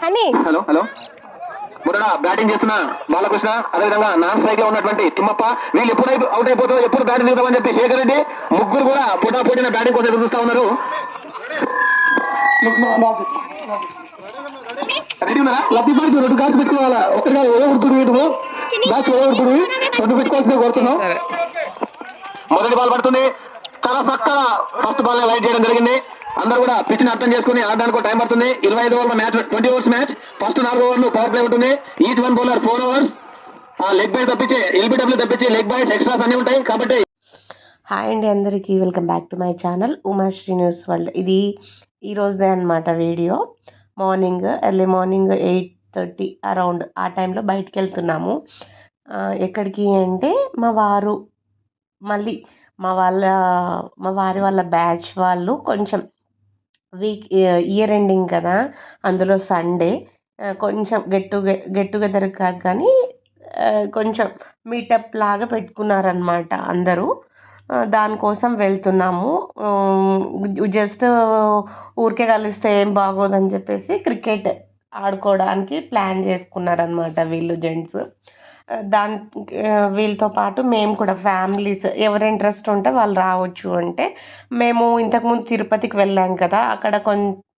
Honey hello hello Murali batting చేస్తున్న బాలకృష్ణ, అదేవిధంగా non strike లో ఉన్నటువంటి తిమ్మప్ప, వీళ్ళు ఎప్పుడు అవుట్ అయిపోతారో, ఎప్పుడు బ్యాటింగ్ దిగుతామని చెప్పి శేఖర్ రెడ్డి, ముగ్గురు కూడా పోటాపోటీన బ్యాటింగ్ కోసం ఎదురు చూస్తా ఉన్నారు. రెడీ ఉన్నారా? లబ్ధి పడితే 2 గాల్స్ పెట్టుకోవాలా, ఒకటిగా ఏ ఉడుకుడు వీటు గాల్స్ ఏ ఉడుకుడు 2 పెట్టుకోవాల్సిన కోరుతున్నాం. మొదటి బాల్ పడుతుంది, చాలా చక్కగా ఫస్ట్ బాల్ లైట్ చేయడం జరిగింది. అందరూ కూడా పిచ్ ని అర్థం చేసుకుని ఆడడానికి టైం పడుతుంది. 25 ఓవర్ల మ్యాచ్, 20 ఓవర్స్ మ్యాచ్. ఫస్ట్ 4 ఓవర్లు పవర్ ప్లే ఉంటుంది. Each one bowler 4 overs. Leg bye తప్పించి ఎల్బిడబ్ల్యూ తప్పించి లెగ్ బైస్ ఎక్స్ట్రాస్ అన్ని ఉంటాయి కాబట్టి. హాయ్ అండి అందరికీ, welcome back to my channel Umasri news world. ఇది ఈరోజుదే అనమాట వీడియో. ఎర్లీ మార్నింగ్ 8:30 అరౌండ్ ఆ టైంలో బయటికి వెళ్తున్నాము. ఎక్కడికి అంటే మళ్ళీ మా వారి వాళ్ళ బ్యాచ్ వాళ్ళు కొంచెం ఇయర్ ఎండింగ్ కదా, అందులో సండే కొంచెం గెట్ టుగెదర్ కాదు కానీ కొంచెం మీటప్ లాగా పెట్టుకున్నారనమాట అందరూ. దానికోసం వెళ్తున్నాము. జస్ట్ ఊరికే కలిస్తే ఏం బాగోదని చెప్పేసి క్రికెట్ ఆడుకోవడానికి ప్లాన్ చేసుకున్నారనమాట వీళ్ళు జెంట్స్. వీళ్ళతో పాటు మేము కూడా ఫ్యామిలీస్ ఎవరు ఇంట్రెస్ట్ ఉంటే వాళ్ళు రావచ్చు అంటే, మేము ఇంతకుముందు తిరుపతికి వెళ్ళాం కదా, అక్కడ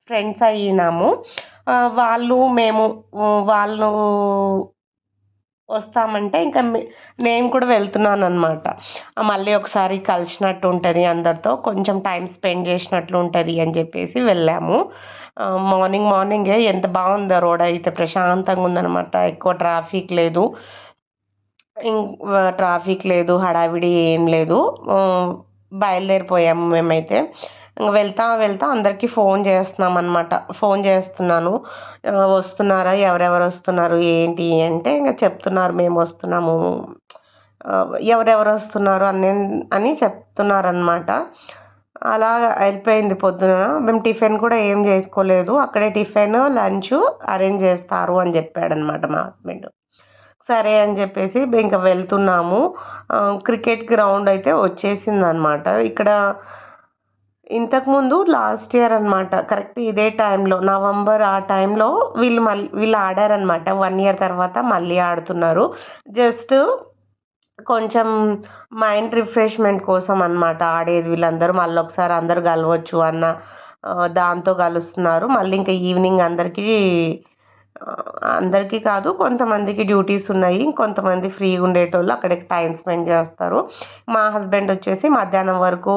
ఫ్రెండ్స్ అయినాము. వాళ్ళు వస్తామంటే ఇంకా నేను కూడా వెళ్తున్నాను అనమాట. మళ్ళీ ఒకసారి కలిసినట్టు ఉంటుంది, అందరితో కొంచెం టైం స్పెండ్ చేసినట్లు ఉంటుంది అని చెప్పేసి వెళ్ళాము. మార్నింగే ఎంత బాగుందో, రోడ్ అయితే ప్రశాంతంగా ఉందన్నమాట. ఎక్కువ ట్రాఫిక్ లేదు, హడావిడి ఏం లేదు. బయలుదేరిపోయాము మేమైతే. వెళ్తా అందరికీ ఫోన్ చేస్తున్నాను, వస్తున్నారా, ఎవరెవరు వస్తున్నారు ఏంటి అంటే ఇంకా చెప్తున్నారు మేము వస్తున్నాము, ఎవరెవరు వస్తున్నారు అని చెప్తున్నారనమాట. అలా అయిపోయింది పొద్దున. మేము టిఫిన్ కూడా ఏం చేసుకోలేదు, అక్కడే టిఫిన్ లంచ్ అరేంజ్ చేస్తారు అని చెప్పాడనమాట మా హస్బెండ్. సరే అని చెప్పేసి ఇంకా వెళ్తున్నాము. క్రికెట్ గ్రౌండ్ అయితే వచ్చేసింది అనమాట. ఇక్కడ ఇంతకుముందు లాస్ట్ ఇయర్ అనమాట, కరెక్ట్ ఇదే టైంలో నవంబర్ ఆ టైంలో వీళ్ళు ఆడారనమాట. 1 ఇయర్ తర్వాత మళ్ళీ ఆడుతున్నారు. జస్ట్ కొంచెం మైండ్ రిఫ్రెష్మెంట్ కోసం అనమాట ఆడేది వీళ్ళందరూ. మళ్ళీ ఒకసారి అందరూ కలవచ్చు అన్న దాంతో కలుస్తున్నారు. మళ్ళీ ఇంకా ఈవినింగ్ అందరికీ కాదు, కొంతమందికి డ్యూటీస్ ఉన్నాయి, కొంతమంది ఫ్రీగా ఉండేటోళ్ళు అక్కడికి టైం స్పెండ్ చేస్తారు. మా హస్బెండ్ వచ్చేసి మధ్యాహ్నం వరకు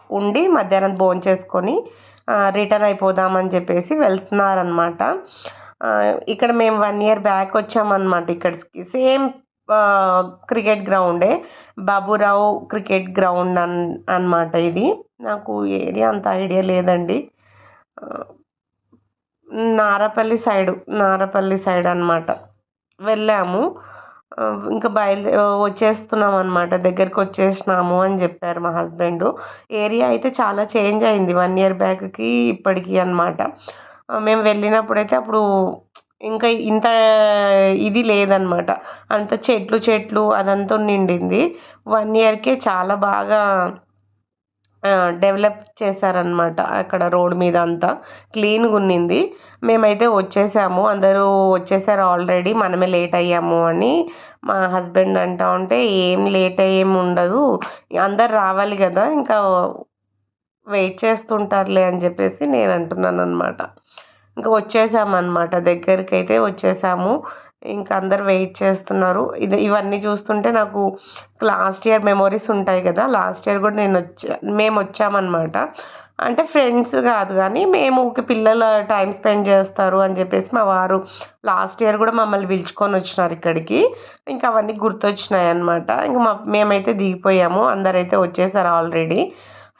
ఉండి మధ్యాహ్నం భోంచేసుకొని రిటర్న్ అయిపోదామని చెప్పేసి వెళ్తున్నారనమాట. ఇక్కడ మేము 1 ఇయర్ బ్యాక్ వచ్చామన్నమాట. ఇక్కడికి సేమ్ క్రికెట్ గ్రౌండే, బాబురావు క్రికెట్ గ్రౌండ్ అన్నమాట. ఇది నాకు ఏరియా అంత ఐడియా లేదండి. నారపల్లి సైడ్ అనమాట. వెళ్ళాము, ఇంకా వచ్చేస్తున్నాం అనమాట. దగ్గరికి వచ్చేసినాము అని చెప్పారు మా హస్బెండ్. ఏరియా అయితే చాలా చేంజ్ అయింది 1 ఇయర్ బ్యాక్కి ఇప్పటికీ అనమాట. మేము వెళ్ళినప్పుడైతే అప్పుడు ఇంకా ఇంత ఇది లేదనమాట, అంత చెట్లు అదంతా నిండింది. 1 ఇయర్కే చాలా బాగా డెవలప్ చేశారనమాట. అక్కడ రోడ్ మీద అంతా క్లీన్గా ఉన్నింది. మేమైతే వచ్చేసాము, అందరూ వచ్చేసారు ఆల్రెడీ, మనమే లేట్ అయ్యాము అని మా హస్బెండ్ అంటా ఉంటే, ఏం లేట్ అయ్యేమి ఉండదు, అందరు రావాలి కదా, ఇంకా వెయిట్ చేస్తుంటారులే అని చెప్పేసి నేను అంటున్నాను అనమాట. ఇంకా వచ్చేసామన్నమాట, దగ్గరికి అయితే వచ్చేసాము. ఇంకా అందరు వెయిట్ చేస్తున్నారు. ఇవన్నీ చూస్తుంటే నాకు లాస్ట్ ఇయర్ మెమొరీస్ ఉంటాయి కదా. లాస్ట్ ఇయర్ కూడా మేము వచ్చామన్నమాట. అంటే ఫ్రెండ్స్ కాదు కానీ మేము పిల్లలు టైం స్పెండ్ చేస్తారు అని చెప్పేసి మా వారు లాస్ట్ ఇయర్ కూడా మమ్మల్ని పిలుచుకొని వచ్చినారు ఇక్కడికి. ఇంకా అవన్నీ గుర్తొచ్చినాయి అన్నమాట. ఇంకా మేమైతే దిగిపోయాము, అందరైతే వచ్చేసారు ఆల్రెడీ.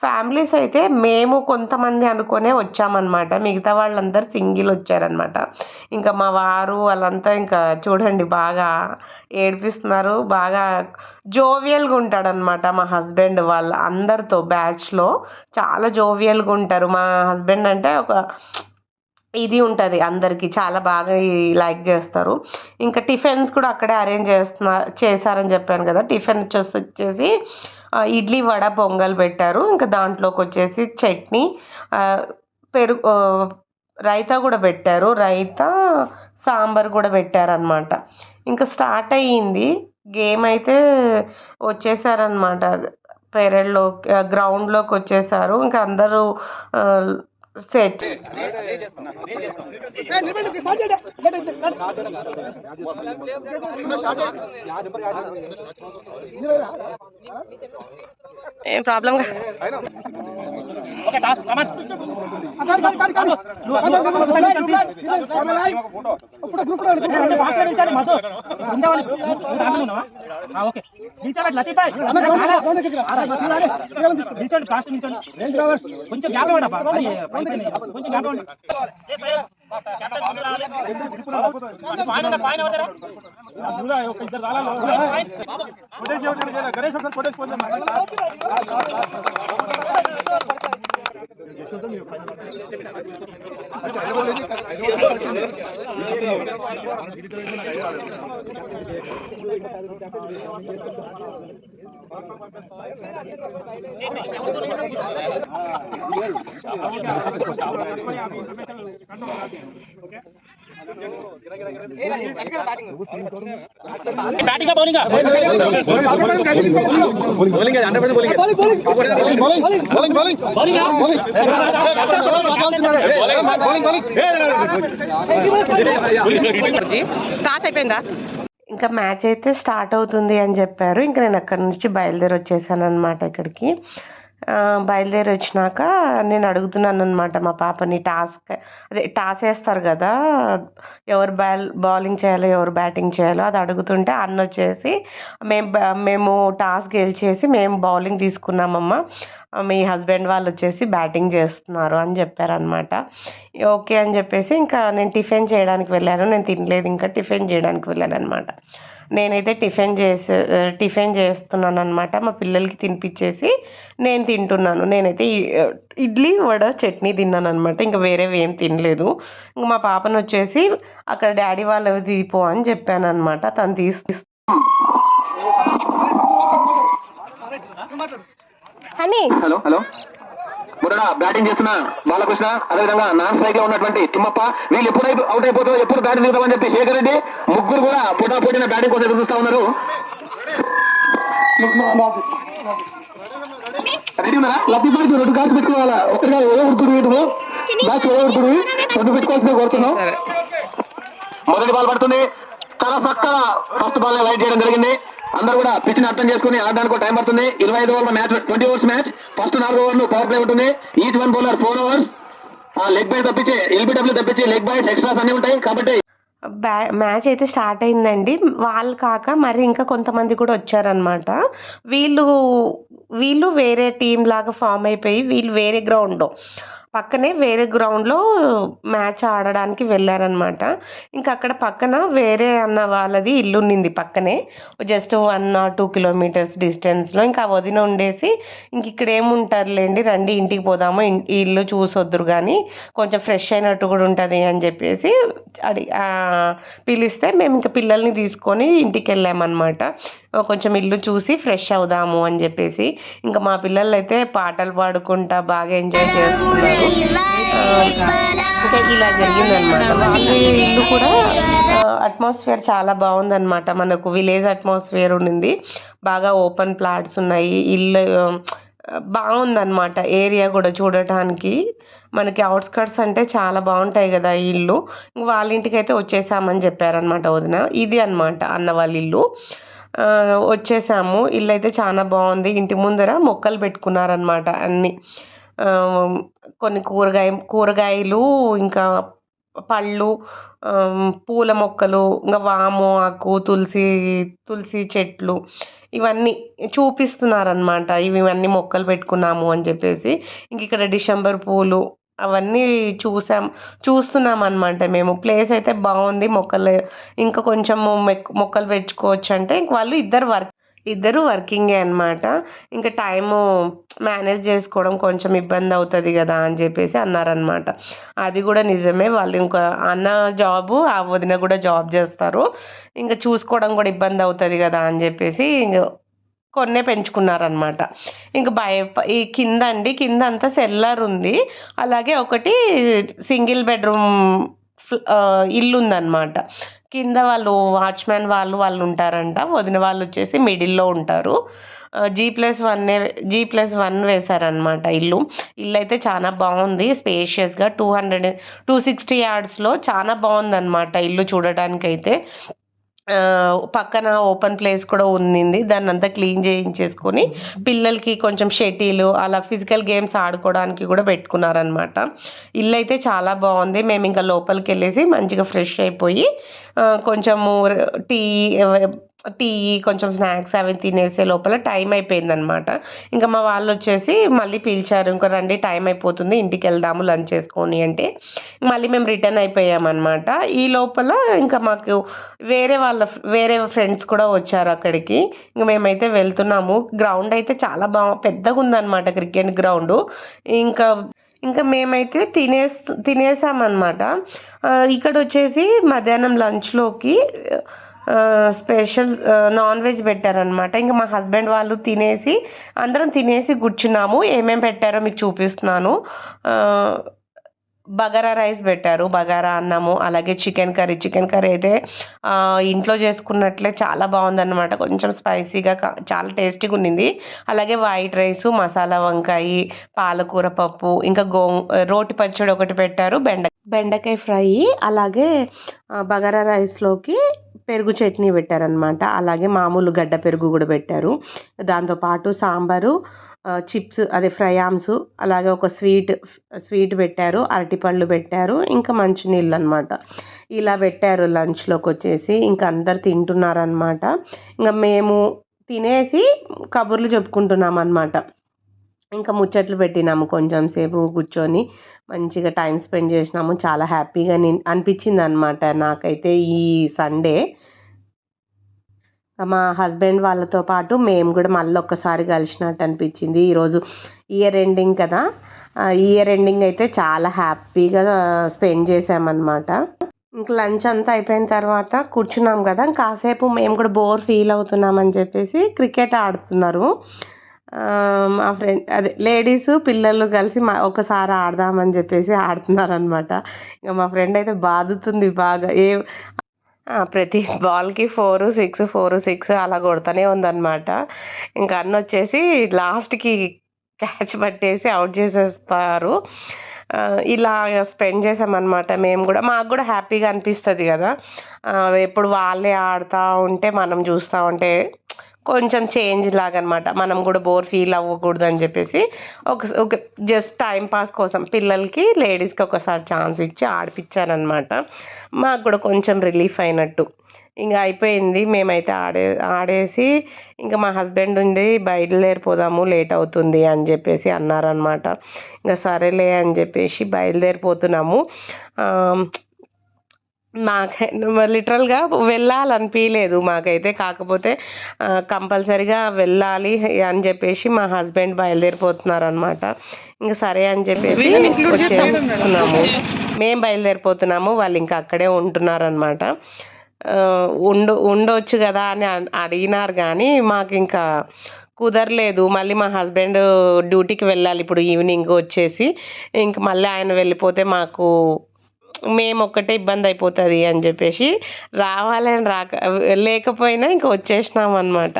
ఫ్యామిలీస్ అయితే మేము కొంతమంది అనుకునే వచ్చామన్నమాట, మిగతా వాళ్ళందరూ సింగిల్ వచ్చారనమాట. ఇంకా మా వారు వాళ్ళంతా ఇంకా చూడండి బాగా ఏడిపిస్తున్నారు. బాగా జోవియల్గా ఉంటాడనమాట మా హస్బెండ్. వాళ్ళ అందరితో బ్యాచ్లో చాలా జోవియల్గా ఉంటారు. మా హస్బెండ్ అంటే ఒక ఇది ఉంటుంది, అందరికీ చాలా బాగా లైక్ చేస్తారు. ఇంకా టిఫిన్స్ కూడా అక్కడే అరేంజ్ చేశారని చెప్పాను కదా. టిఫిన్ వచ్చేసి ఇడ్లీ, వడ, పొంగల్ పెట్టారు. ఇంకా దాంట్లోకి వచ్చేసి చట్నీ, రైతా కూడా పెట్టారు. రైతా, సాంబార్ కూడా పెట్టారనమాట. ఇంకా స్టార్ట్ అయ్యింది. గేమ్ అయితే వచ్చేసారనమాట. గ్రౌండ్‌లోకి వచ్చేసారు. ఇంకా అందరూ సెట్. ఏం ప్రాబ్లం టాస్ అయిపోయిందా? ఇంకా మ్యాచ్ అయితే స్టార్ట్ అవుతుంది అని చెప్పారు. ఇంకా నేను అక్కడి నుంచి బయలుదేరి వచ్చేసాను అనమాట ఇక్కడికి. బయలుదేరి వచ్చినాక నేను అడుగుతున్నాను అనమాట మా పాపని. టాస్ వేస్తారు కదా, ఎవరు బౌలింగ్ చేయాలో ఎవరు బ్యాటింగ్ చేయాలో అది అడుగుతుంటే అన్న వచ్చేసి మేము టాస్ గెలిచేసి మేము బౌలింగ్ తీసుకున్నామమ్మా, మీ హస్బెండ్ వాళ్ళు వచ్చేసి బ్యాటింగ్ చేస్తున్నారు అని చెప్పారనమాట. ఓకే అని చెప్పేసి ఇంకా నేను టిఫిన్ చేయడానికి వెళ్ళాను. నేను తినలేదు, ఇంకా టిఫిన్ చేయడానికి వెళ్ళాను అనమాట. నేనైతే టిఫిన్ చేస్తున్నాను అనమాట. మా పిల్లలకి తినిపించేసి నేను తింటున్నాను. నేనైతే ఇడ్లీ వడ చట్నీ తిన్నాను అనమాట. ఇంకా వేరేవి ఏం తినలేదు. ఇంక మా పాపను వచ్చేసి అక్కడ డాడీ వాళ్ళు తీపో అని చెప్పాను అనమాట. తను హలో హలో మురళ బ్యాటింగ్ చేస్తున్న బాలకృష్ణ, అదేవిధంగా నాన్ స్ట్రైక్ లో ఉన్నటువంటి తిమ్మప్ప, వీళ్ళు ఎప్పుడు అవుట్ అయిపోతారో, ఎప్పుడు బ్యాటింగ్ దిగుతామని చెప్పి శేఖర్ రెడ్డి, ముగ్గురు కూడా పోటాపోటీన బ్యాటింగ్ కోసం ఎదురు చూస్తా ఉన్నారు. రెడీ ఉన్నారా? లబ్ధిపడి 2 గాల్స్ పెట్టుకోవాలా, ఒకటిగా ఉడుకుడు గాల్స్ ఉడుకుడు 2 పెట్టుకోవాల్సిందే కోరుతున్నాం. మొదటి బాల్ పడుతుంది, చాలా చక్కగా ఫస్ట్ బాల్ లైట్ చేయడం జరిగింది. అందరూ కూడా పిచ్ని అర్థం చేసుకుని ఆడడానికి టైం పడుతుంది. 25 ఓవర్ల మ్యాచ్, 20 ఓవర్స్ మ్యాచ్. ఫస్ట్ 4 ఓవర్లు పవర్ ప్లే ఉంటుంది. Each one bowler 4 overs. Leg bye తప్పించి ఎల్బిడబ్ల్యూ తప్పించి లెగ్ బైస్ ఎక్స్ట్రాస్ అన్ని ఉంటాయి. కాబట్టి మ్యాచ్ అయితే స్టార్ట్ అయిందండి. వాళ్ళు కాక మరి ఇంకా కొంతమంది కూడా వచ్చారనమాట. వీళ్ళు వేరే టీం లాగా ఫామ్ అయిపోయి వీళ్ళు వేరే గ్రౌండ్లో పక్కనే వేరే గ్రౌండ్లో మ్యాచ్ ఆడడానికి వెళ్ళారనమాట. ఇంకా అక్కడ పక్కన వేరే అన్న వాళ్ళది ఇల్లు ఉన్నింది పక్కనే, జస్ట్ 1 or 2 kilometers డిస్టెన్స్లో. ఇంకా వదిన ఉండేసి ఇంక ఇక్కడ ఏముంటారులేండి, రండి ఇంటికి పోదాము, ఈ ఇల్లు చూసొద్దురు కానీ కొంచెం ఫ్రెష్ అయినట్టు కూడా ఉంటుంది అని చెప్పేసి పిలిస్తే మేము ఇంకా పిల్లల్ని తీసుకొని ఇంటికి వెళ్ళామన్నమాట. కొంచెం ఇల్లు చూసి ఫ్రెష్ అవుదాము అని చెప్పేసి. ఇంకా మా పిల్లలు అయితే పాటలు పాడుకుంటా బాగా ఎంజాయ్ చేస్తున్నారు. ఇంకా ఇలా జరిగిందనమాట. వాళ్ళ ఇల్లు కూడా అట్మాస్ఫియర్ చాలా బాగుందన్నమాట. మనకు విలేజ్ అట్మాస్ఫియర్ ఉండింది, బాగా ఓపెన్ ప్లాట్స్ ఉన్నాయి, ఇల్లు బాగుందన్నమాట. ఏరియా కూడా చూడటానికి మనకి అవుట్స్కట్స్ అంటే చాలా బాగుంటాయి కదా ఇల్లు. వాళ్ళ ఇంటికి అయితే వచ్చేసామని చెప్పారనమాట వదిన. ఇది అనమాట అన్న వాళ్ళ ఇల్లు. వచ్చేసాము. ఇల్లు అయితే చాలా బాగుంది. ఇంటి ముందర మొక్కలు పెట్టుకున్నారనమాట అన్నీ. కొన్ని కూరగాయలు, ఇంకా పళ్ళు, పూల మొక్కలు, ఇంకా వాము ఆకు, తులసి చెట్లు, ఇవన్నీ చూపిస్తున్నారనమాట. ఇవన్నీ మొక్కలు పెట్టుకున్నాము అని చెప్పేసి. ఇంక ఇక్కడ డిసెంబర్ పూలు అవన్నీ చూస్తున్నాం అనమాట మేము. ప్లేస్ అయితే బాగుంది. ఇంకా కొంచెం మొక్కలు పెంచుకోవచ్చు అంటే ఇంక వాళ్ళు ఇద్దరు వర్కింగే అనమాట. ఇంకా టైము మేనేజ్ చేసుకోవడం కొంచెం ఇబ్బంది అవుతుంది కదా అని చెప్పేసి అన్నారనమాట. అది కూడా నిజమే. వాళ్ళు ఇంకా అన్న జాబు, ఆ వదిన కూడా జాబ్ చేస్తారు. ఇంకా చూసుకోవడం కూడా ఇబ్బంది అవుతుంది కదా అని చెప్పేసి కొన్నే పెంచుకున్నారనమాట. ఇంక ఈ కింద అంతా సెల్లర్ ఉంది. అలాగే ఒకటి సింగిల్ బెడ్రూమ్ ఇల్లు ఉందన్నమాట. కింద వాళ్ళు వాచ్మెన్ వాళ్ళు ఉంటారంట. వదిన వాళ్ళు వచ్చేసి మిడిల్లో ఉంటారు. G+1 వేశారనమాట ఇల్లు. అయితే చాలా బాగుంది, స్పేషియస్గా 260 యార్డ్స్లో చాలా బాగుందన్నమాట ఇల్లు చూడటానికైతే. పక్కన ఓపెన్ ప్లేస్ కూడా ఉన్నింది. దాన్నంతా క్లీన్ చేయించేసుకొని పిల్లలకి కొంచెం షటిల్ అలా ఫిజికల్ గేమ్స్ ఆడుకోవడానికి కూడా పెట్టుకున్నారనమాట. ఇల్లు అయితే చాలా బాగుంది. మేము ఇంకా లోపలికి వెళ్ళేసి మంచిగా ఫ్రెష్ అయిపోయి కొంచెము టీ కొంచెం స్నాక్స్ అవి తినేసే లోపల టైం అయిపోయిందనమాట. ఇంకా మా వాళ్ళు వచ్చేసి మళ్ళీ పిలిచారు, ఇంకా రండి టైం అయిపోతుంది ఇంటికి వెళ్దాము లంచ్ చేసుకొని అంటే మళ్ళీ మేము రిటర్న్ అయిపోయామన్నమాట. ఈ లోపల ఇంకా మాకు వేరే ఫ్రెండ్స్ కూడా వచ్చారు అక్కడికి. ఇంక మేమైతే వెళ్తున్నాము. గ్రౌండ్ అయితే చాలా పెద్దగా ఉందన్నమాట, క్రికెట్ గ్రౌండ్. ఇంకా మేమైతే తినేసామన్నమాట. ఇక్కడ వచ్చేసి మధ్యాహ్నం లంచ్లోకి స్పెషల్ నాన్ వెజ్ పెట్టారనమాట. ఇంకా మా హస్బెండ్ వాళ్ళు అందరం తినేసి కూర్చున్నాము. ఏమేమి పెట్టారో మీకు చూపిస్తున్నాను. బగారా రైస్ పెట్టారు, బగారా అన్నము, అలాగే చికెన్ కర్రీ అయితే ఇంట్లో చేసుకున్నట్లే చాలా బాగుందన్నమాట. కొంచెం స్పైసీగా చాలా టేస్టీగా ఉన్నింది. అలాగే వైట్ రైసు, మసాలా వంకాయ, పాలకూర పప్పు, ఇంకా రోటి పచ్చడి ఒకటి పెట్టారు, బెండకాయ ఫ్రై, అలాగే బగారా రైస్లోకి పెరుగు చట్నీ పెట్టారనమాట. అలాగే మామూలు గడ్డ పెరుగు కూడా పెట్టారు. దాంతోపాటు సాంబారు, చిప్స్ అదే ఫ్రై ఆమ్స్, అలాగే ఒక స్వీట్ పెట్టారు, అరటిపళ్ళు పెట్టారు, ఇంకా మంచినీళ్ళు అనమాట. ఇలా పెట్టారు లంచ్లోకి వచ్చేసి. ఇంకా అందరు తింటున్నారనమాట. ఇంకా మేము తినేసి కబుర్లు చెప్పుకుంటున్నాం అనమాట. ఇంకా ముచ్చట్లు పెట్టినాము, కొంచెం సేపు కూర్చొని మంచిగా టైం స్పెండ్ చేసినాము. చాలా హ్యాపీగా అనిపించింది అనమాట నాకైతే ఈ సండే. మా హస్బెండ్ వాళ్ళతో పాటు మేము కూడా మళ్ళీ ఒక్కసారి కలిసినట్టు అనిపించింది. ఈరోజు ఇయర్ ఎండింగ్ కదా, ఇయర్ ఎండింగ్ అయితే చాలా హ్యాపీగా స్పెండ్ చేసామన్నమాట. ఇంక లంచ్ అంతా అయిపోయిన తర్వాత కూర్చున్నాం కదా, కాసేపు మేము కూడా బోర్ ఫీల్ అవుతున్నామని చెప్పేసి క్రికెట్ ఆడుతున్నారు. మా ఫ్రెండ్ లేడీస్ పిల్లలు కలిసి ఒకసారి ఆడదామని చెప్పేసి ఆడుతున్నారనమాట. ఇంకా మా ఫ్రెండ్ అయితే బాదుతుంది బాగా. ప్రతి బాల్కి 4-6 అలా కొడుతూనే ఉందన్నమాట. ఇంకా అన్న వచ్చేసి లాస్ట్కి క్యాచ్ పట్టేసి అవుట్ చేసేస్తారు. ఇలా స్పెండ్ చేసామన్నమాట. మాకు కూడా హ్యాపీగా అనిపిస్తుంది కదా, ఎప్పుడు వాళ్ళే ఆడుతూ ఉంటే మనం చూస్తూ ఉంటే కొంచెం చేంజ్ లాగా అనమాట. మనం కూడా బోర్ ఫీల్ అవ్వకూడదు అని చెప్పేసి ఒక జస్ట్ టైంపాస్ కోసం పిల్లలకి లేడీస్కి ఒకసారి ఛాన్స్ ఇచ్చి ఆడిపించానమాట. మాకు కూడా కొంచెం రిలీఫ్ అయినట్టు. ఇంకా అయిపోయింది. మేమైతే ఆడేసి ఇంకా మా హస్బెండ్ ఉండి బయలుదేరిపోదాము లేట్ అవుతుంది అని చెప్పేసి అన్నారనమాట. ఇంకా సరేలే అని చెప్పేసి బయలుదేరిపోతున్నాము. లిటరల్గా వెళ్ళాలనిపించలేదు మాకైతే, కాకపోతే కంపల్సరిగా వెళ్ళాలి అని చెప్పేసి మా హస్బెండ్ బయలుదేరిపోతున్నారనమాట. ఇంకా సరే అని చెప్పేసి వచ్చేస్తున్నాము. మేము బయలుదేరిపోతున్నాము, వాళ్ళు ఇంకా అక్కడే ఉంటున్నారనమాట. ఉండొచ్చు కదా అని అడిగినారు కానీ మాకు ఇంకా కుదరలేదు. మళ్ళీ మా హస్బెండ్ డ్యూటీకి వెళ్ళాలి ఇప్పుడు ఈవినింగ్ వచ్చేసి. ఇంక మళ్ళీ ఆయన వెళ్ళిపోతే మాకు మేము ఒక్కటే ఇబ్బంది అయిపోతుంది అని చెప్పేసి రావాలని లేకపోయినా ఇంకా వచ్చేసినాం అనమాట.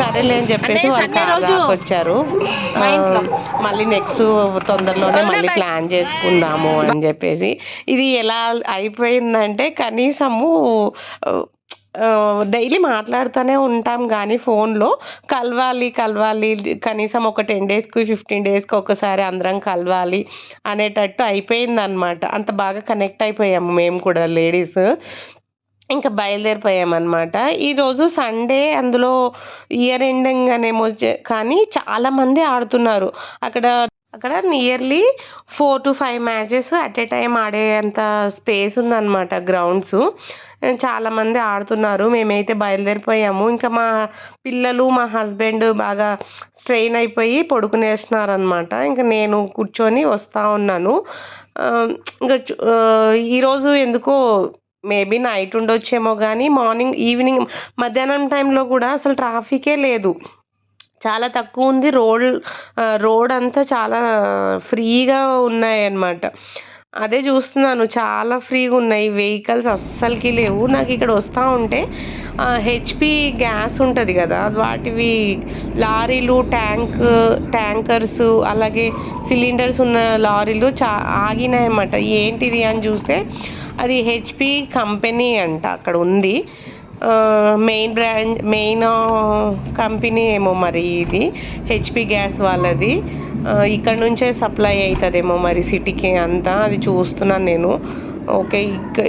సరేలే అని చెప్పేసి వాళ్ళు వచ్చారు. మళ్ళీ నెక్స్ట్ తొందరలోనే మళ్ళీ ప్లాన్ చేసుకుందాము అని చెప్పేసి. ఇది ఎలా అయిపోయిందంటే కనీసము డైలీ మాట్లాడుతూనే ఉంటాం కానీ ఫోన్లో కలవాలి కనీసం ఒక 10 డేస్కి 15 డేస్కి ఒకసారి అందరం కలవాలి అనేటట్టు అయిపోయిందనమాట. అంత బాగా కనెక్ట్ అయిపోయాము మేము కూడా లేడీస్. ఇంకా బయలుదేరిపోయామన్నమాట. ఈరోజు సండే, అందులో ఇయర్ ఎండింగ్ అనేమో కానీ చాలామంది ఆడుతున్నారు అక్కడ nearly 4 to 5 matches at a time ఆడేంత స్పేస్ ఉందన్నమాట గ్రౌండ్స్. చాలామంది ఆడుతున్నారు. మేమైతే బయలుదేరిపోయాము. ఇంకా మా పిల్లలు మా హస్బెండ్ బాగా స్ట్రెయిన్ అయిపోయి పడుకునేస్తున్నారనమాట. ఇంకా నేను కూర్చొని వస్తూ ఉన్నాను. ఇంకా ఈరోజు ఎందుకో మేబీ నైట్ ఉండొచ్చేమో కానీ ఈవినింగ్ మధ్యాహ్నం టైంలో కూడా అసలు ట్రాఫికే లేదు. చాలా తక్కువ ఉంది. రోడ్ అంతా చాలా ఫ్రీగా ఉన్నాయన్నమాట. అదే చూస్తున్నాను, చాలా ఫ్రీగా ఉన్నాయి, వెహికల్స్ అస్సలకి లేవు. నాకు ఇక్కడ వస్తూ ఉంటే హెచ్పి గ్యాస్ ఉంటుంది కదా, వాటివి లారీలు, ట్యాంకర్స్, అలాగే సిలిండర్స్ ఉన్న లారీలు ఆగినాయన్నమాట. ఏంటిది అని చూస్తే అది హెచ్పి కంపెనీ అంట అక్కడ ఉంది. మెయిన్ కంపెనీ ఏమో మరి ఇది హెచ్పి గ్యాస్ వాళ్ళది. ఇక్కడ నుంచే సప్లై అవుతుందేమో మరి సిటీకి అంతా. అది చూస్తున్నాను నేను. ఓకే,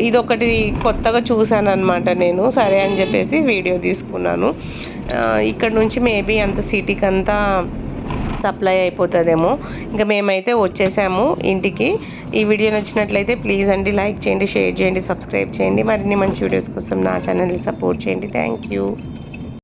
ఇదొకటి కొత్తగా చూశాను అనమాట నేను. సరే అని చెప్పేసి వీడియో తీసుకున్నాను. ఇక్కడ నుంచి మేబీ అంత సిటీకి అంతా సప్లై అయిపోతుందేమో. ఇంకా మేమైతే వచ్చేసాము ఇంటికి. ఈ వీడియో నచ్చినట్లయితే ప్లీజ్ అండి లైక్ చేయండి, షేర్ చేయండి, సబ్స్క్రైబ్ చేయండి. మరిన్ని మంచి వీడియోస్ కోసం నా ఛానల్ని సపోర్ట్ చేయండి. Thank you.